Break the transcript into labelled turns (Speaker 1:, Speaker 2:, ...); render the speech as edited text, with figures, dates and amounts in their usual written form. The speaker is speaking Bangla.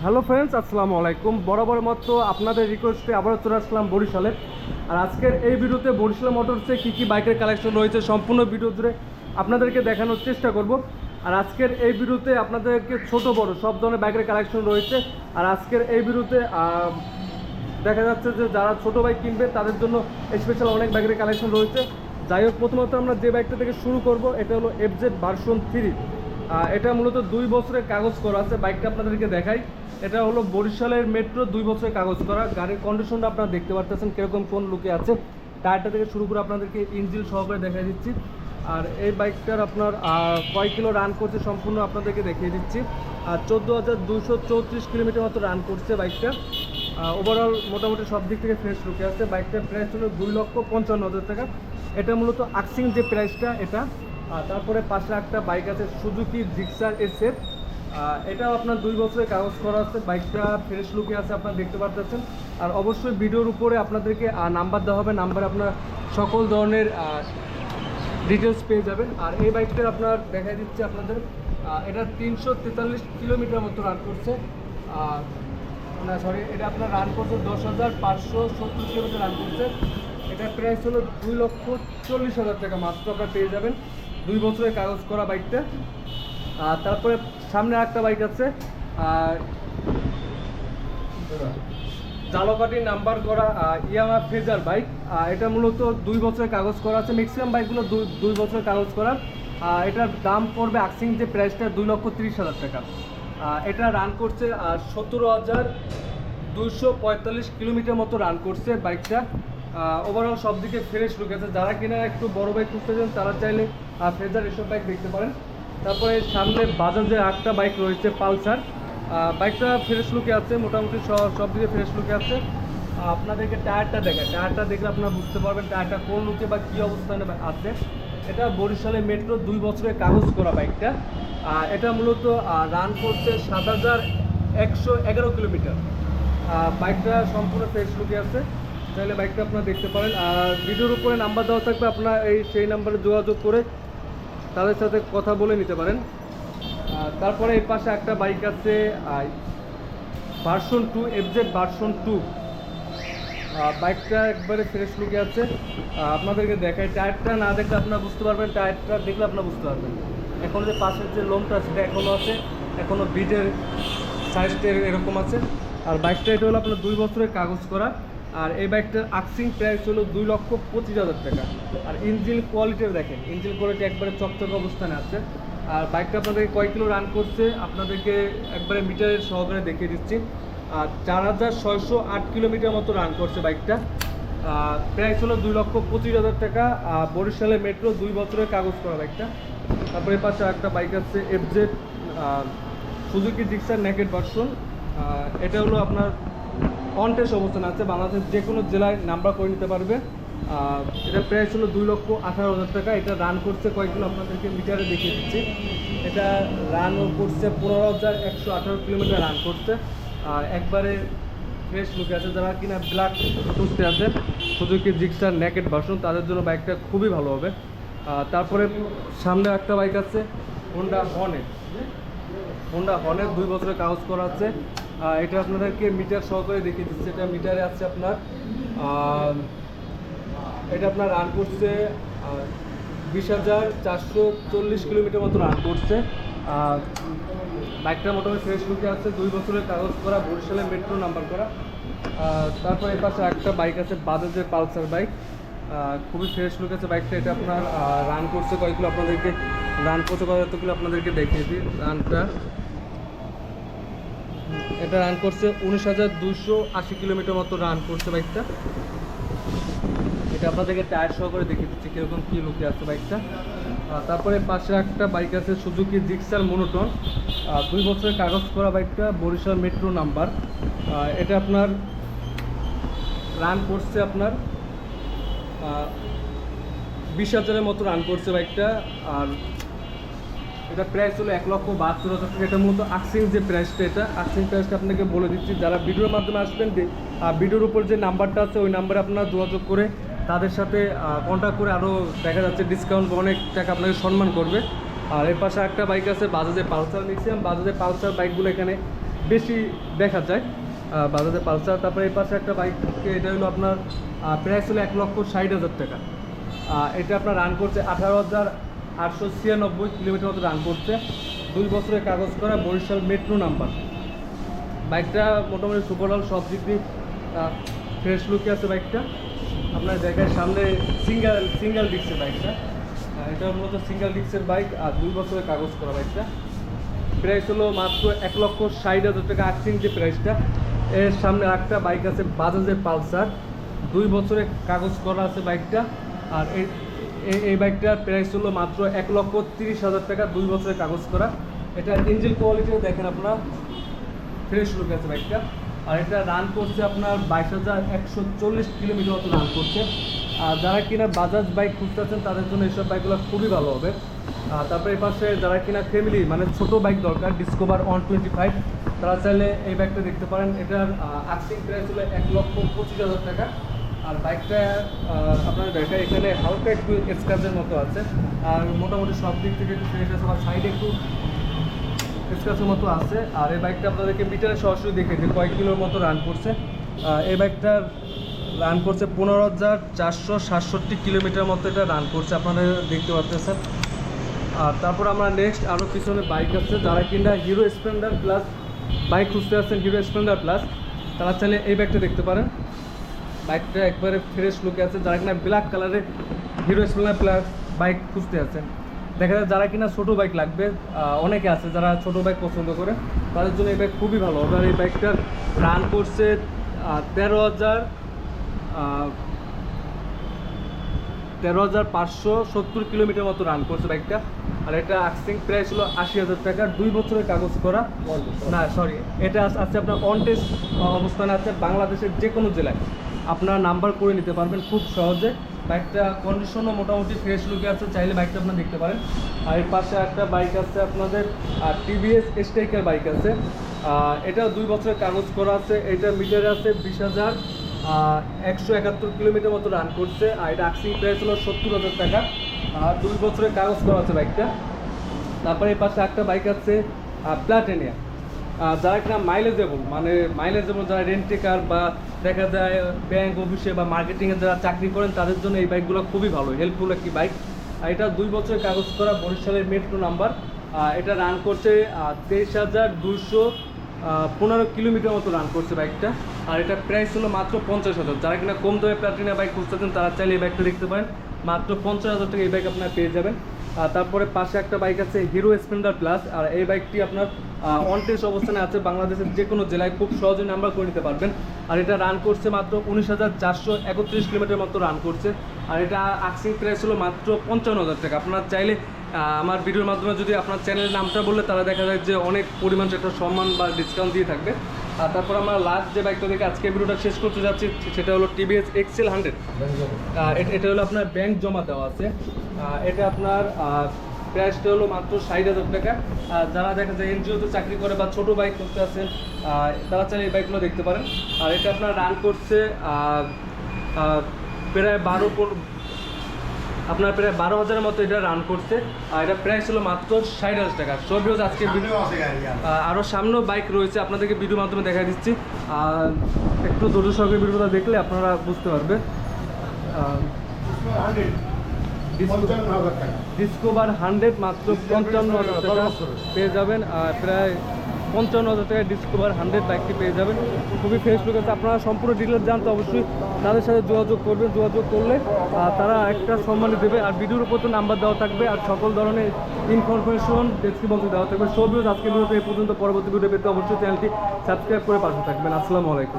Speaker 1: হ্যালো ফ্রেন্ডস, আসসালামু আলাইকুম। বরাবর মতো আপনাদের রিকোয়েস্টে আবারও চলে আসলাম বরিশালে। আর আজকের এই ভিডিওতে বরিশাল মোটরসে কী বাইকের কালেকশন রয়েছে সম্পূর্ণ ভিডিও জুড়ে আপনাদেরকে দেখানোর চেষ্টা করব। আর আজকের এই ভিডিওতে আপনাদেরকে ছোট বড় সব ধরনের বাইকের কালেকশন রয়েছে। আর আজকের এই ভিডিওতে দেখা যাচ্ছে যে যারা ছোট বাইক কিনবে তাদের জন্য স্পেশাল অনেক বাইকের কালেকশন রয়েছে। যাই হোক, প্রথমত আমরা যে বাইকটা থেকে শুরু করব এটা হলো FZ ভার্সন 3। এটা মূলত 2 বছরের কাগজ করা আছে। বাইকটা আপনাদেরকে দেখাই। এটা হলো বরিশালের মেট্রো 2 বছরের কাগজ করা। গাড়ির কন্ডিশনটা আপনারা দেখতে পাচ্ছেন কীরকম কোন লুকে আছে। টায়ারটা থেকে শুরু করে আপনাদেরকে ইঞ্জিন সহকারে দেখাই দিচ্ছি। আর এই বাইকটার আপনার কয় কিলো রান করছে সম্পূর্ণ আপনাদেরকে দেখিয়ে দিচ্ছি। আর 14,234 কিলোমিটার মতো রান করছে বাইকটা। ওভারঅল মোটামুটি সব দিক থেকে ফ্রেশ লুকে আছে। বাইকটার প্রাইস হলো 2,55,000 টাকা। এটা মূলত আক্সিং যে প্রাইসটা এটা। তারপরে পাশে একটা বাইক আছে সুজুকি জিক্সার SF। এটাও আপনার 2 বছরের কাগজ করা আছে। বাইকটা ফ্রেশ লুকে আছে, আপনারা দেখতে পাচ্ছেন। আর অবশ্যই ভিডিওর উপরে আপনাদেরকে নাম্বার দেওয়া হবে, নাম্বারে আপনার সকল ধরনের ডিটেলস পেয়ে যাবেন। আর এই বাইকটা আপনার দেখাই দিচ্ছে আপনাদের। এটা 343 কিলোমিটার মতো রান করছে। না সরি, এটা আপনার রান করছে 10,570 কিলোমিটার রান করছে। এটার প্রাইস হলো 2,40,000 টাকা মাত্র আপনারা পেয়ে যাবেন 2 বছরের কাগজ করা বাইকটা। তারপরে সামনে একটা বাইক আছে জালকাঠি নাম্বার করা ইয়ামা ফেজার বাইক। এটা মূলত 2 বছরের কাগজ করা আছে। ম্যাক্সিমাম বাইকগুলো 2 বছরের কাগজ করা। এটার দাম পড়বে আক্সিং যে প্রাইসটা 2,30,000 টাকা। এটা রান করছে 17,245 কিলোমিটার মতো রান করছে বাইকটা। ওভারঅল সব দিকে ফ্রেশ লুক আছে। যারা কিনা একটু বড় বাইক খুঁজতে চান তারা চাইলে ফেজার এসব বাইক দেখতে পারেন। তারপরে সামনে বাজাজের একটা বাইক রয়েছে পালসার। বাইকটা ফ্রেশ লুকে আছে, মোটামুটি সব দিকে ফ্রেশ লুকে আছে। আপনাদেরকে টায়ারটা দেখে, টায়ারটা দেখলে আপনারা বুঝতে পারবেন টায়ারটা কোন লুকে বা কী অবস্থানে আছে। এটা বরিশালে মেট্রো 2 বছরের কাগজ করা বাইকটা। এটা মূলত রান করছে 7,111 কিলোমিটার। বাইকটা সম্পূর্ণ ফ্রেশ লুকে আছে। চাইলে বাইকটা আপনারা দেখতে পারেন। আর ভিডিওর উপরে নাম্বার দেওয়া থাকবে, আপনারা সেই নাম্বারে যোগাযোগ করে তাদের সাথে কথা বলে নিতে পারেন। তারপরে এই পাশে একটা বাইক আছে ভার্সন 2, FZ ভার্সন 2। বাইকটা একবারে ফ্রেশ লুকে আছে। আপনাদেরকে দেখাই, টায়ারটা না দেখলে আপনারা বুঝতে পারবেন, টায়ারটা দেখলে আপনারা বুঝতে পারবেন। এখন যে পাশের যে লোমটা সেটা এখনও আছে, এখনও বিটের সাইজটা এরকম আছে। আর বাইকটা এটা হলো আপনার 2 বছরের কাগজ করা। আর এই বাইকটার আক্সিং প্রাইস হলো 2,25,000 টাকা। আর ইঞ্জিন কোয়ালিটিও দেখেন, ইঞ্জিন কোয়ালিটি একবারে চকচকে অবস্থানে আছে। আর বাইকটা আপনাদেরকে কয় কিলো রান করছে আপনাদেরকে একবারে মিটারের সহকারে দেখিয়ে দিচ্ছি। আর 4,608 কিলোমিটার মতো রান করছে বাইকটা। প্রাইস হলো 2,25,000 টাকা। বরিশালে মেট্রো 2 বছরের কাগজ করা বাইকটা। তারপরে পাশে একটা বাইক আছে FZ Suzuki Gixxer naked version. এটা হলো আপনার কন্টেস্ট অবস্থান আছে, বাংলাদেশের যে কোনো জেলায় নাম্বার করে নিতে পারবে। এটা প্রাইস হলো 2,18,000 টাকা। এটা রান করছে কয়েকগুলো আপনাদেরকে মিটারে দেখিয়ে দিচ্ছি। এটা রানও করছে 15,118 কিলোমিটার রান করছে। আর একবারে ফ্রেশ লুকে আছে। যারা কিনা ব্ল্যাক খুঁজতে আছেন সুজুকি জিক্সার নেকেড ভার্সন তাদের জন্য বাইকটা খুবই ভালো হবে। তারপরে সামনে একটা বাইক আছে হোন্ডা হর্নেট 2 বছরের কাগজ করা আছে। এটা আপনাদেরকে মিটার সহকারে দেখিয়ে দিচ্ছে। এটা মিটারে আছে আপনার এটা আপনার রান করছে 20,440 কিলোমিটার মতো রান করছে। বাইকটা মোটামুটি ফ্রেশ লুকে আছে, 2 বছরের কাগজ করা, বরিশালে মেট্রো নাম্বার করা। তারপর এর পাশে একটা বাইক আছে বাজাজের পালসার বাইক। খুবই ফ্রেশ লুক আছে বাইকটা। এটা আপনার রান করছে কয়েকগুলো আপনাদেরকে রান করছে কতগুলো আপনাদেরকে দেখিয়ে দিই রানটা। এটা রান করছে 19,280 কিলোমিটার মতো রান করছে বাইকটা। এটা আপনাদেরকে টায়ার সহ করে দেখিয়ে দিচ্ছি কীরকম কী লুকে আছে বাইকটা। তারপরে পাশে একটা বাইক আছে সুজুকি জিক্সার মনোটন 2 বছরের কাগজ করা বাইকটা, বরিশাল মেট্রো নাম্বার। এটা আপনার রান করছে আপনার 20,000-এর মতো রান করছে বাইকটা। আর এটা প্রাইস হলো 1,72,000 টাকা। এটা মূলত আক্সিং যে প্রাইসটা, এটা আক্সিং প্রাইসটা আপনাকে বলে দিচ্ছি। যারা ভিডিওর মাধ্যমে আসবেন ভিডিওর উপর যে নাম্বারটা আছে ওই নাম্বারে আপনারা যোগাযোগ করে তাদের সাথে কন্ট্যাক্ট করে আরও দেখা যাচ্ছে ডিসকাউন্ট অনেক টাকা আপনাকে সম্মান করবে। আর এর পাশে একটা বাইক আছে বাজাজের পালসার। ম্যাক্সিমাম বাজাজের পালসার বাইকগুলো এখানে বেশি দেখা যায় বাজাজের পালসার। তারপরে এই পাশে একটা বাইক, এটা হলো আপনার প্রাইস হলো 1,60,000 টাকা। এটা আপনার রান করছে 18,896 কিলোমিটার মতো রান করছে, 2 বছরের কাগজ করা, বরিশাল মেট্রো নাম্বার। বাইকটা মোটামুটি সুপারঅল সব দিক দিয়ে ফ্রেশ লুকে আছে বাইকটা। আপনার দেখায় সামনে সিঙ্গেল ডিস্কের বাইকটা, এটা মূলত সিঙ্গেল ডিস্কের বাইক আর 2 বছরের কাগজ করা বাইকটা। প্রাইস হলো মাত্র 1,60,000 টাকা আর্থিং যে প্রাইসটা। এর সামনে একটা বাইক আছে বাজাজের পালসার, 2 বছরের কাগজ করা আছে বাইকটা। আর এই বাইকটার প্রাইস হলো মাত্র 1,30,000 টাকা, 2 বছরের কাগজ করা। এটা ইঞ্জিন কোয়ালিটিও দেখেন আপনার ফ্রেশ লুক আছে বাইকটা। আর এটা রান করছে আপনার 22,140 কিলোমিটার মতো রান করছে। আর যারা কিনা বাজাজ বাইক খুঁজতেছেন তাদের জন্য এইসব বাইকগুলো খুবই ভালো হবে। তারপরে এই পাশে যারা কিনা ফ্যামিলি মানে ছোট বাইক দরকার, ডিসকভার 125, তারা চাইলে এই বাইকটা দেখতে পারেন। এটার আস্কিং প্রাইস হলো 1,25,000 টাকা। আর বাইকটা আপনার দেখা এখানে হালকা একটু স্ক্র্যাচের মতো আছে, আর মোটামুটি সব দিক থেকে একটু ফ্রেশ আছে, বা সাইডে একটু স্ক্র্যাচের মতো আছে। আর এই বাইকটা আপনাদেরকে মিটারে সরাসরি দেখে যে কয়েক কিলোর মতো রান করছে। এই বাইকটার রান করছে 15,467 কিলোমিটার মতো এটা রান করছে, আপনারা দেখতে পাচ্ছেন। আর তারপর আমরা নেক্সট আরও পিছনে বাইক আছে, যারা কিনা হিরো স্প্লেন্ডার প্লাস বাইক খুঁজতে আসছেন, হিরো স্প্লেন্ডার প্লাস, তারা চাইলে এই বাইকটা দেখতে পারেন। বাইকটা একবারে ফ্রেশ লুকে আছে। যারা কিনা ব্ল্যাক কালারের হিরো স্প্লেন্ডার প্লাস বাইক খুঁজতে আছেন, দেখা যায় যারা কিনা ছোটো বাইক লাগবে, অনেকে আছে যারা ছোটো বাইক পছন্দ করে, তাদের জন্য এই বাইক খুবই ভালো হবে। আর এই বাইকটার রান করছে 13,570 কিলোমিটার মতো রান করছে বাইকটা। আর এটা আস্কিং প্রাইস হলো 80,000 টাকা, 2 বছরের কাগজ করা। না সরি, এটা আছে আপনার অন টেস্ট অবস্থানে আছে, বাংলাদেশের যে কোনো জেলায় আপনার নাম্বার করে নিতে পারবেন খুব সহজে। বাইকটা কন্ডিশনও মোটামুটি ফ্রেশ লুকে আছে, চাইলে বাইকটা আপনারা দেখতে পারেন। আর এর পাশে একটা বাইক আছে আপনাদের টিভিএস স্ট্রাইকার বাইক আছে, এটা 2 বছরের কাগজ করা আছে। এটা মিটারে আছে 20,171 কিলোমিটার মতো রান করছে। আর এটা আস্কিং প্রাইস হলো 70,000 টাকা, আর 2 বছরের কাগজ করা আছে বাইকটা। তারপরে এই পাশে একটা বাইক আছে প্লাটিনিয়া, যারা কিনা মাইলেজেবল মানে মাইলেজেবল যারা রেন্টে কার বা দেখা যায় ব্যাংক অফিসে বা মার্কেটিংয়ে যারা চাকরি করেন, তাদের জন্য এই বাইকগুলো খুবই ভালো, হেল্পফুল একটি বাইক। আর এটা 2 বছরের কাগজ করা, বরিশালের মেট্রো নাম্বার। এটা রান করছে 23,215 কিলোমিটার মতো রান করছে বাইকটা। আর এটা প্রাইস হলো মাত্র 50,000। যারা কিনা কম দামে প্লাটিনা বাইক খুঁজতেছেন, তারা চাইলে এই বাইকটা দেখতে পারেন, মাত্র 50,000 টাকা এই বাইক আপনারা পেয়ে যাবেন। তারপরে পাশে একটা বাইক আছে হিরো স্প্লেন্ডার প্লাস, আর এই বাইকটি আপনার অন টেস্ট অবস্থানে আছে, বাংলাদেশের যে কোনো জেলায় খুব সহজে নাম্বার করে নিতে পারবেন। আর এটা রান করছে মাত্র 19,431 কিলোমিটার মতো রান করছে। আর এটা আস্কিং প্রাইস হলো মাত্র 55,000 টাকা। আপনারা চাইলে আমার ভিডিওর মাধ্যমে যদি আপনার চ্যানেলের নামটা বললে, তারা দেখা যায় যে অনেক পরিমাণ একটা সম্মান বা ডিসকাউন্ট দিয়ে থাকবে। আর তারপর আমরা লাস্ট যে বাইকটা দেখে আজকে ভিডিওটা শেষ করতে যাচ্ছি, সেটা হলো টিভিএস এক্সেল 100। এটা হলো আপনার ব্যাংক জমা দেওয়া আছে। এটা আপনার প্রাইসটা হলো মাত্র 60,000 টাকা। যারা দেখা যায় এনজিওতে চাকরি করে বা ছোটো বাইক করতে আছেন, তারা চাইলে এই বাইকগুলো দেখতে পারেন। আর এটা আপনার রান করছে প্রায় 12,000-এর মতো এটা রান করছে। আর এটা প্রাইস হলো মাত্র 60,000 টাকা। সব ভিউজ আজকে ভিডিও আরও সামনেও বাইক রয়েছে, আপনাদেরকে ভিডিওর মাধ্যমে দেখা দিচ্ছি। আর একটু ধৈর্য সহকারে ভিডিওটা দেখলে আপনারা বুঝতে পারবেন। ডিসকভার 100 মাত্র 55,000 টাকা পেয়ে যাবেন। আর প্রায় 55,000 টাকায় ডিসকভার 100 বাইকটি পেয়ে যাবেন, খুবই ফ্রেশ লুক আছে। আপনারা সম্পূর্ণ ডিটেলস জানতে অবশ্যই তাদের সাথে যোগাযোগ করবেন, যোগাযোগ করলে তারা একটা সম্মানিত দেবে। আর ভিডিওর উপর তো নাম্বার দেওয়া থাকবে, আর সকল ধরনের ইনফরমেশন ডেসক্রিপশনে দেওয়া থাকবে। সব ভিডিও আজকে ভিডিওতে এই পর্যন্ত। পরবর্তী ভিডিও পেতে অবশ্যই চ্যানেলটি সাবস্ক্রাইব করে পাশে থাকবেন। আসসালামু আলাইকুম।